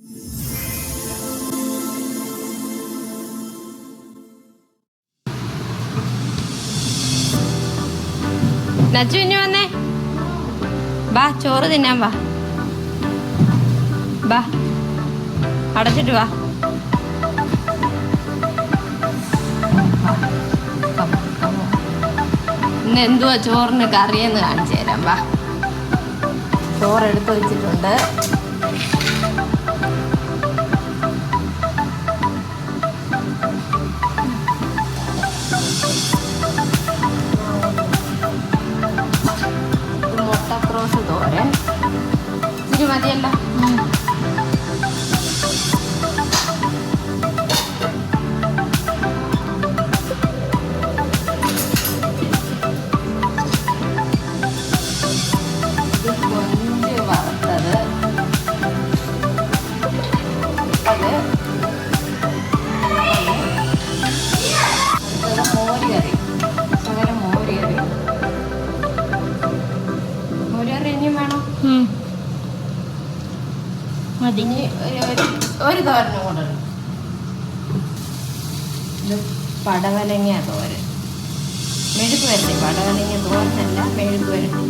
നച്ചു ഇനി വന്നേ, ബാ ചോറ് തിന്നാൻ വാ. ബാ അടച്ചിട്ട് വാ. ഇന്ന് എന്തുവാ ചോറിന് കറിയെന്ന് കാണിച്ചു തരാം. വാ, ചോറെടുത്ത് വെച്ചിട്ടുണ്ട്. മുട്ടക്രോസ് തോരൻ ഇച്ചിരി മതിയല്ലോ. കൊഞ്ച് വറുത്തത്, അത് മോര് കറി, ശകലം മോര് കറി. മോര് കറി ഇനിയും വേണം. മതി. ഒരു തോരനും കൂടെ. ഇത് പടവലങ്ങ തോരൻ, മെഴുക്ക് വരട്ടി. പടവലങ്ങ തോരനല്ല, മെഴുക്ക് വരട്ടി.